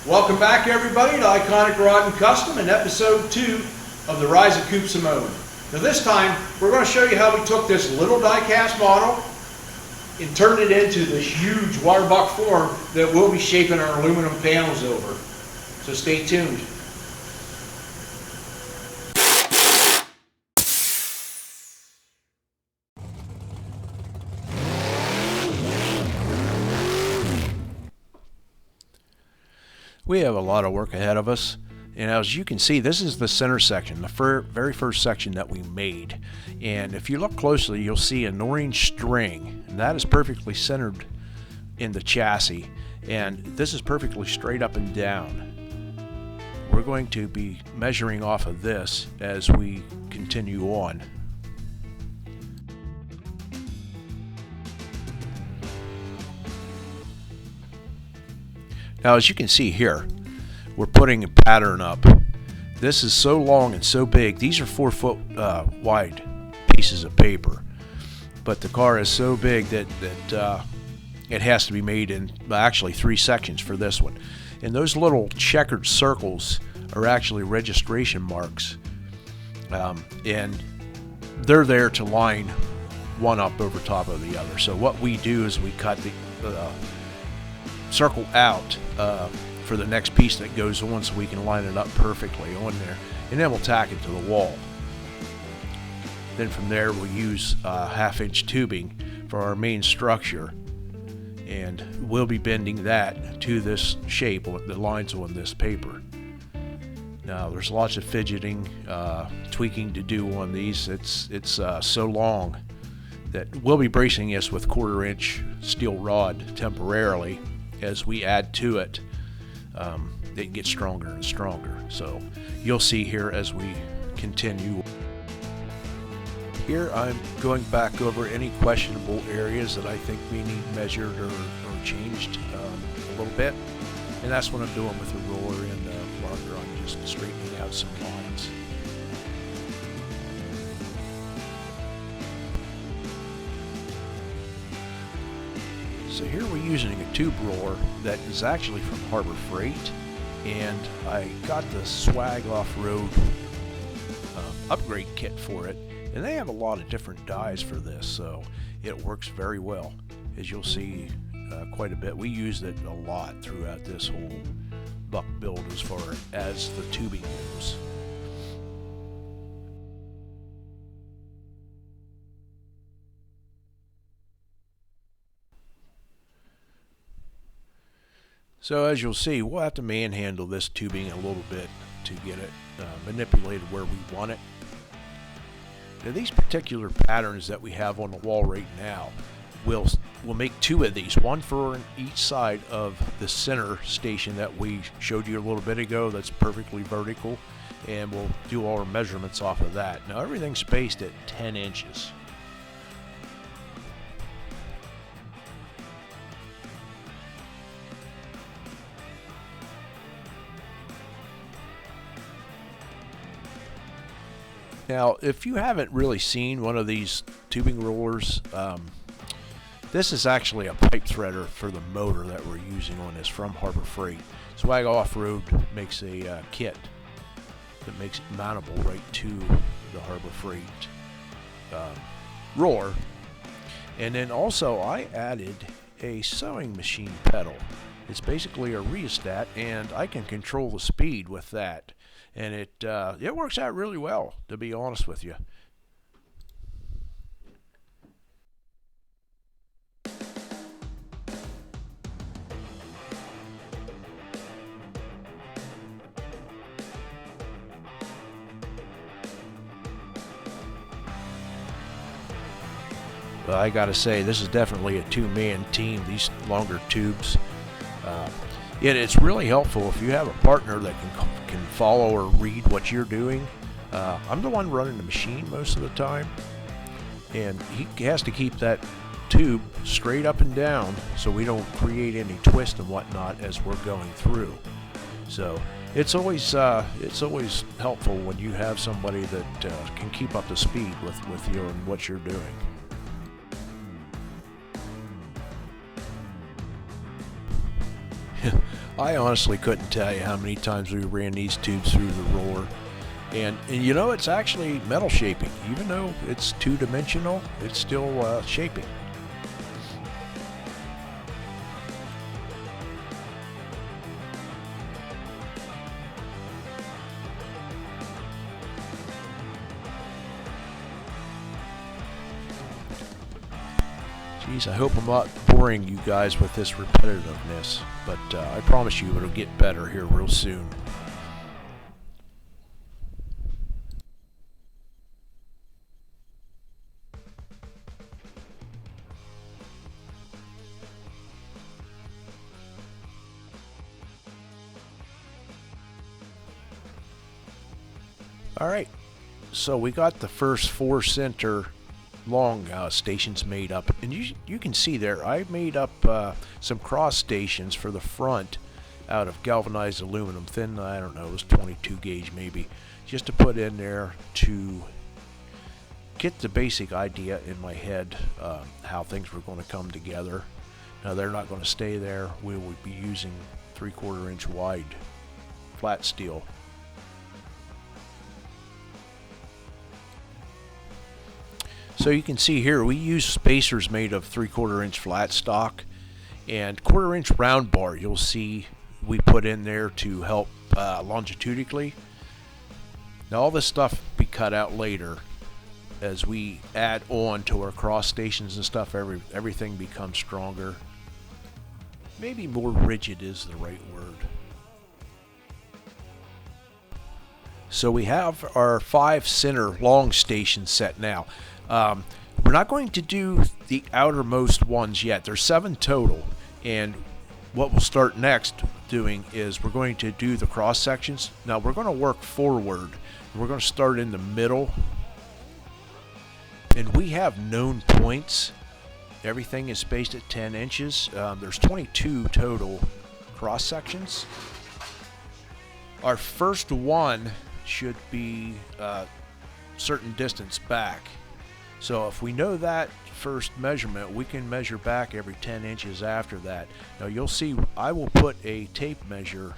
Welcome back, everybody, to Iconic Rod and Custom and episode 2 of the Rise of Coupe Simone. Now this time, we're going to show you how we took this little die-cast model and turned it into this huge waterbuck form that we'll be shaping our aluminum panels over. So stay tuned. We have a lot of work ahead of us, and as you can see, this is the center section, the very first section that we made. And if you look closely, you'll see an orange string, and that is perfectly centered in the chassis, and this is perfectly straight up and down. We're going to be measuring off of this as we continue on. Now, as you can see here, we're putting a pattern up. This is so long and so big. These are 4 foot wide pieces of paper, but the car is so big that it has to be made in actually 3 sections for this one. And those little checkered circles are actually registration marks, and they're there to line one up over top of the other. So what we do is we cut the circle out for the next piece that goes on, so we can line it up perfectly on there, and then we'll tack it to the wall. Then from there we'll use 1/2-inch tubing for our main structure, and we'll be bending that to this shape with the lines on this paper. Now there's lots of fidgeting, tweaking to do on these. It's so long that we'll be bracing this with 1/4-inch steel rod temporarily. As we add to it, it gets stronger and stronger. So you'll see here as we continue. Here I'm going back over any questionable areas that I think we need measured or changed a little bit. And that's what I'm doing with the roller and the marker. I'm just straightening out some lines. So here we're using a tube roller that is actually from Harbor Freight, and I got the Swag Off-Road upgrade kit for it, and they have a lot of different dies for this, so it works very well. As you'll see quite a bit, we used it a lot throughout this whole buck build as far as the tubing goes. So as you'll see, we'll have to manhandle this tubing a little bit to get it manipulated where we want it. Now these particular patterns that we have on the wall right now, we'll make 2 of these, one for each side of the center station that we showed you a little bit ago that's perfectly vertical, and we'll do all our measurements off of that. Now everything's spaced at 10 inches. Now, if you haven't really seen one of these tubing rollers, this is actually a pipe threader for the motor that we're using on this from Harbor Freight. Swag Off-Road makes a kit that makes it mountable right to the Harbor Freight roller. And then also I added a sewing machine pedal. It's basically a rheostat, and I can control the speed with that. And it works out really well, to be honest with you. But I gotta say, this is definitely a 2-man team, these longer tubes. It's really helpful if you have a partner that can follow or read what you're doing. I'm the one running the machine most of the time, and he has to keep that tube straight up and down so we don't create any twist and whatnot as we're going through. So it's always helpful when you have somebody that can keep up the speed with you and what you're doing. I honestly couldn't tell you how many times we ran these tubes through the roller. And you know, it's actually metal shaping. Even though it's two-dimensional, it's still shaping. Geez, I hope I'm not boring you guys with this repetitiveness, but I promise you it'll get better here real soon. Alright, so we got the first 4 center long stations made up, and you can see there I made up some cross stations for the front out of galvanized aluminum, thin, I don't know, it was 22 gauge maybe, just to put in there to get the basic idea in my head how things were going to come together. Now they're not going to stay there. We will be using 3/4 inch wide flat steel. So you can see here we use spacers made of 3/4 inch flat stock, and 1/4 inch round bar you'll see we put in there to help longitudinally. Now all this stuff will be cut out later as we add on to our cross stations and stuff. Everything becomes stronger. Maybe more rigid is the right word. So we have our 5 center long stations set now. We're not going to do the outermost ones yet. There's 7 total, and what we'll start next doing is we're going to do the cross sections. Now we're going to work forward. We're going to start in the middle, and we have known points. Everything is spaced at 10 inches. There's 22 total cross sections. Our first one should be a certain distance back. So if we know that first measurement, we can measure back every 10 inches after that. Now you'll see I will put a tape measure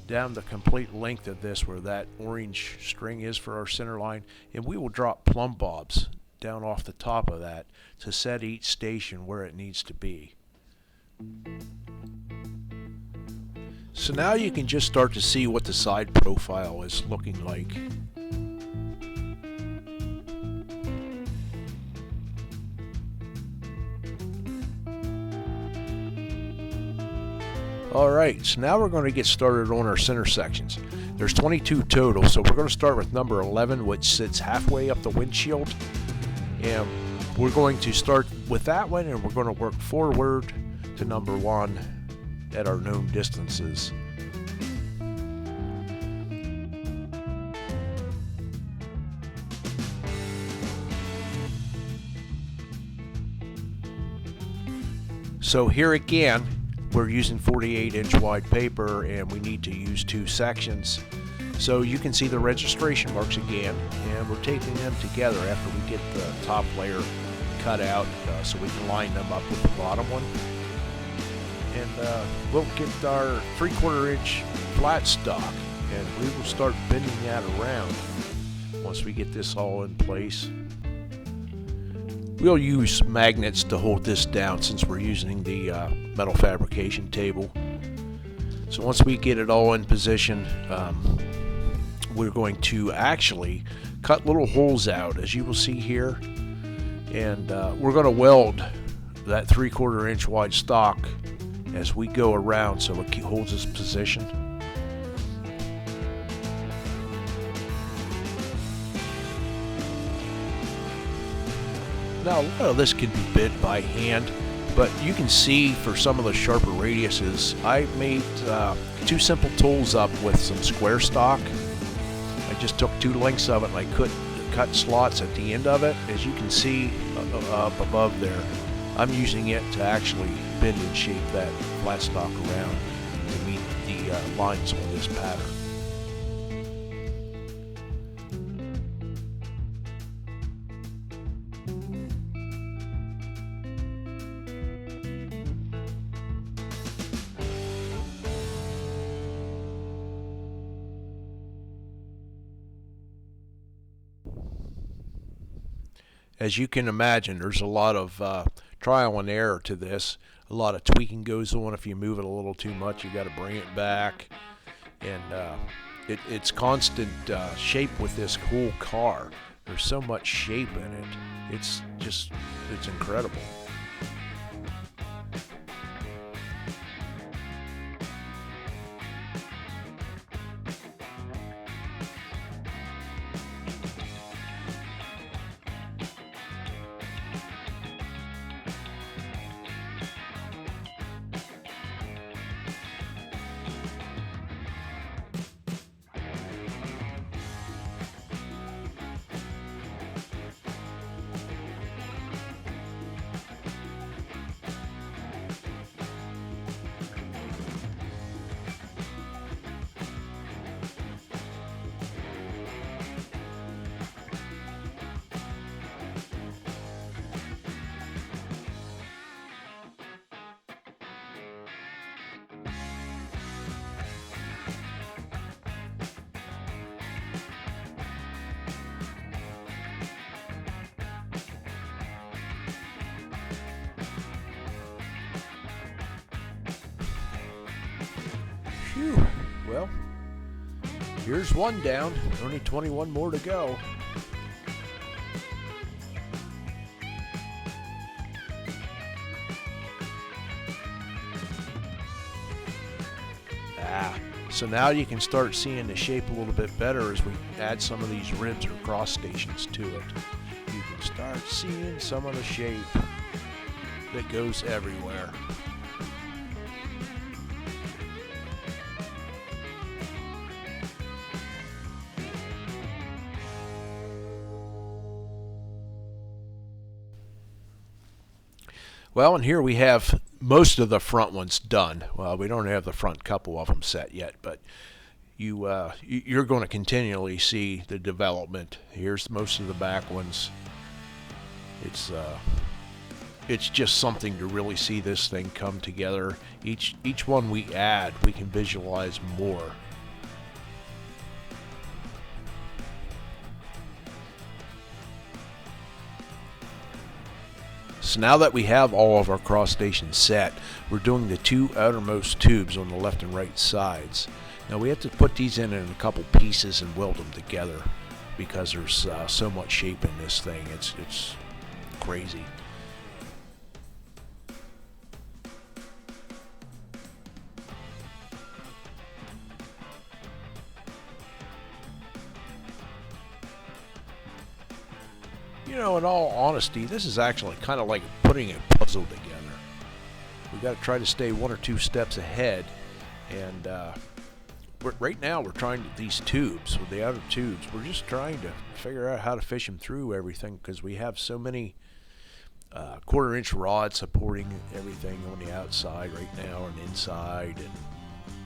down the complete length of this where that orange string is for our center line, and we will drop plumb bobs down off the top of that to set each station where it needs to be. So now you can just start to see what the side profile is looking like. Alright, so now we're going to get started on our center sections. There's 22 total, so we're going to start with number 11, which sits halfway up the windshield. And we're going to start with that one, and we're going to work forward to number 1 at our known distances. So here again, we're using 48-inch wide paper, and we need to use 2 sections. So you can see the registration marks again, and we're taping them together after we get the top layer cut out so we can line them up with the bottom one. And we'll get our 3/4 inch flat stock, and we will start bending that around once we get this all in place. We'll use magnets to hold this down since we're using the metal fabrication table. So once we get it all in position, we're going to actually cut little holes out, as you will see here, and we're going to weld that 3/4 inch wide stock as we go around so it holds its position. Now a lot of this can be bit by hand, but you can see for some of the sharper radiuses, I made 2 simple tools up with some square stock. I just took 2 lengths of it and I cut slots at the end of it. As you can see up above there, I'm using it to actually bend and shape that flat stock around to meet the lines on this pattern. as you can imagine, there's a lot of trial and error to this. A lot of tweaking goes on. If you move it a little too much, you got to bring it back. And it's constant shape with this whole car. There's so much shape in it. It's incredible. Phew. Well, here's one down. Only 21 more to go. So now you can start seeing the shape a little bit better as we add some of these ribs or cross stations to it. You can start seeing some of the shape that goes everywhere. Well, and here we have most of the front ones done. Well, we don't have the front couple of them set yet, but you're going to continually see the development. Here's most of the back ones. It's just something to really see this thing come together. Each one we add, we can visualize more. So now that we have all of our cross stations set, we're doing the two outermost tubes on the left and right sides. Now we have to put these in a couple pieces and weld them together because there's so much shape in this thing. It's crazy. You know, in all honesty, this is actually kind of like putting a puzzle together. We got to try to stay one or two steps ahead, and right now we're trying these tubes with the outer tubes. We're just trying to figure out how to fish them through everything because we have so many quarter-inch rods supporting everything on the outside right now and inside and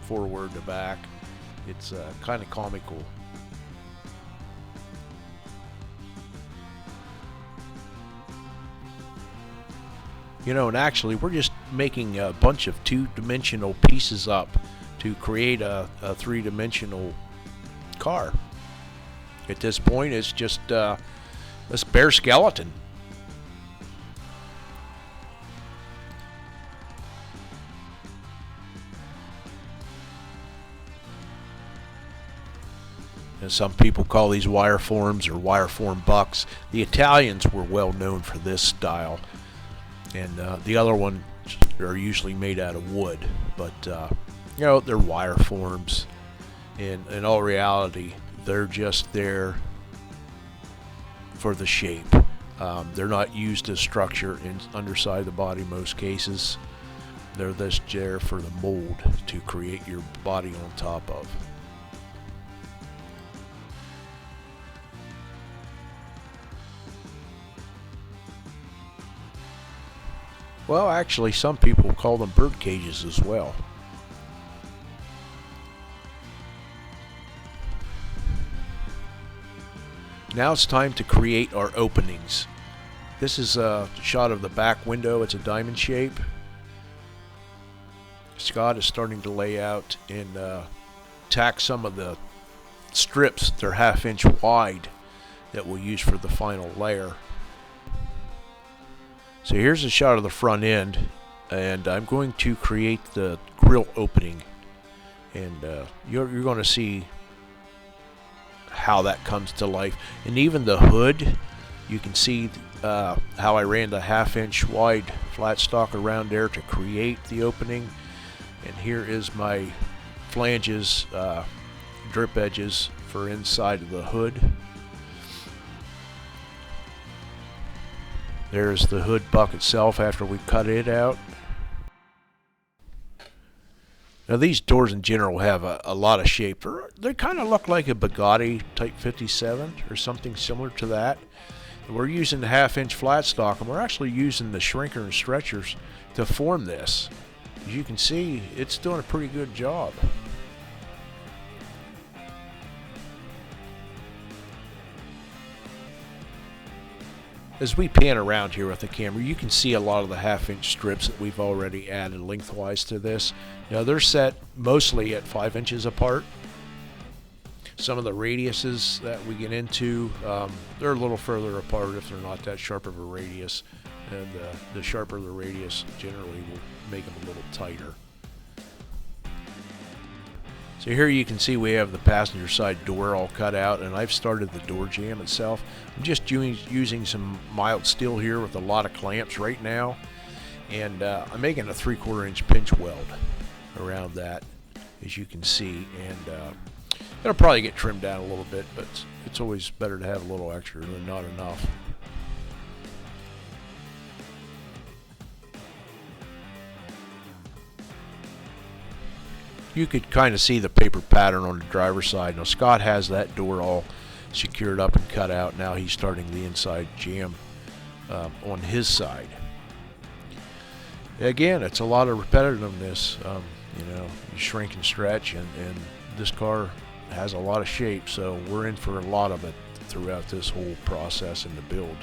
forward to back. It's kind of comical. You know, and actually we're just making a bunch of two-dimensional pieces up to create a three-dimensional car. At this point, it's just this bare skeleton. And some people call these wire forms or wire form bucks. The Italians were well known for this style. And the other ones are usually made out of wood, but you know, they're wire forms. In all reality, they're just there for the shape. They're not used as structure in underside of the body in most cases. They're just there for the mold to create your body on top of. Well, actually, some people call them bird cages as well. Now it's time to create our openings. This is a shot of the back window. It's a diamond shape. Scott is starting to lay out and tack some of the strips. They're 1/2 inch wide that we'll use for the final layer. So here's a shot of the front end, and I'm going to create the grill opening, and you're going to see how that comes to life. And even the hood, you can see how I ran the 1/2 inch wide flat stock around there to create the opening. And here is my flanges, drip edges for inside of the hood. There's the hood buck itself after we cut it out. Now these doors in general have a lot of shape. They kind of look like a Bugatti Type 57 or something similar to that. We're using the 1/2 inch flat stock, and we're actually using the shrinker and stretchers to form this. As you can see, it's doing a pretty good job. As we pan around here with the camera, you can see a lot of the 1/2 inch strips that we've already added lengthwise to this. Now they're set mostly at 5 inches apart. Some of the radiuses that we get into, they're a little further apart if they're not that sharp of a radius. And the sharper the radius generally will make them a little tighter. So here you can see we have the passenger side door all cut out, and I've started the door jamb itself. I'm just using some mild steel here with a lot of clamps right now, and I'm making a 3/4 inch pinch weld around that, as you can see, and it'll probably get trimmed down a little bit, but it's always better to have a little extra than not enough. You could kind of see the paper pattern on the driver's side. Now Scott has that door all secured up and cut out. Now he's starting the inside jamb on his side. Again, it's a lot of repetitiveness. You know, you shrink and stretch, and this car has a lot of shape, so we're in for a lot of it throughout this whole process in the build.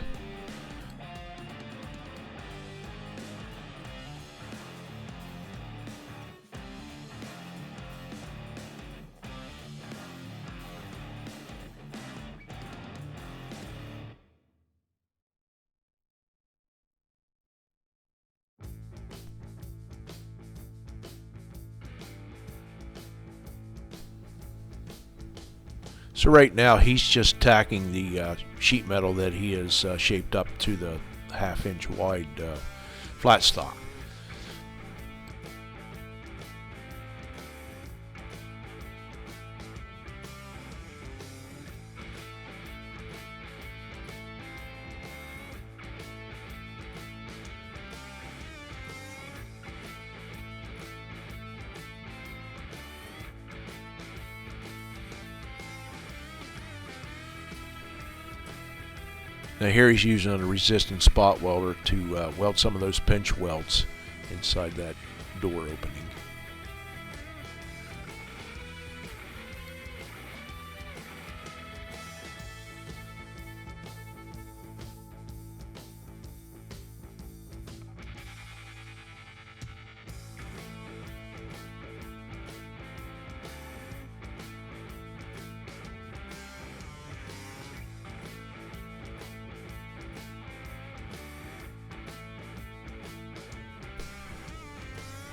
So right now he's just tacking the sheet metal that he has shaped up to the 1/2 inch wide flat stock. Now here he's using a resistant spot welder to weld some of those pinch welds inside that door opening.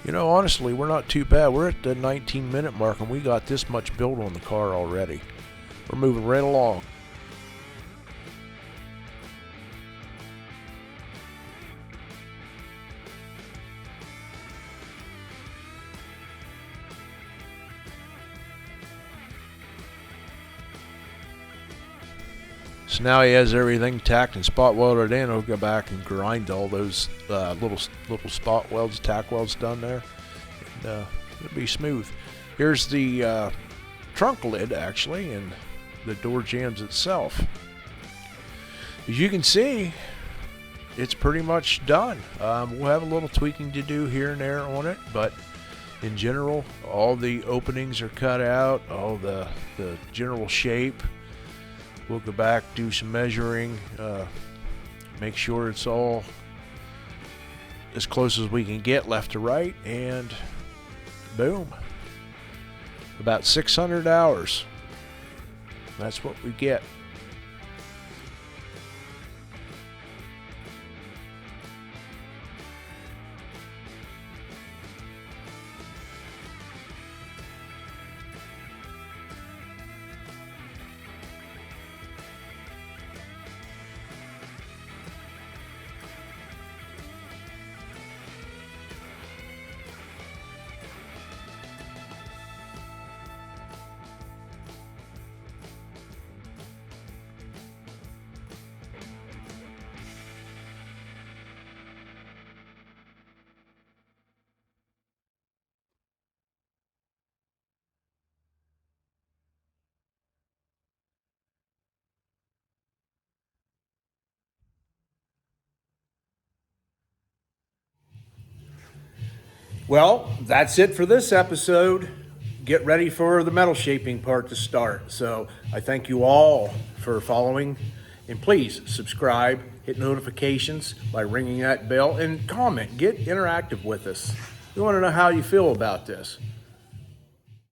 You know, honestly, we're not too bad. We're at the 19-minute mark, and we got this much built on the car already. We're moving right along. So now he has everything tacked and spot welded in. He'll go back and grind all those little spot welds, tack welds done there, and it'll be smooth. Here's the trunk lid actually, and the door jambs itself. As you can see, it's pretty much done. We'll have a little tweaking to do here and there on it, but in general, all the openings are cut out, all the general shape. We'll go back, do some measuring, make sure it's all as close as we can get left to right, and boom. About 600 hours. That's what we get. Well, that's it for this episode. Get ready for the metal shaping part to start. So I thank you all for following, and please subscribe, hit notifications by ringing that bell, and comment. Get interactive with us. We want to know how you feel about this.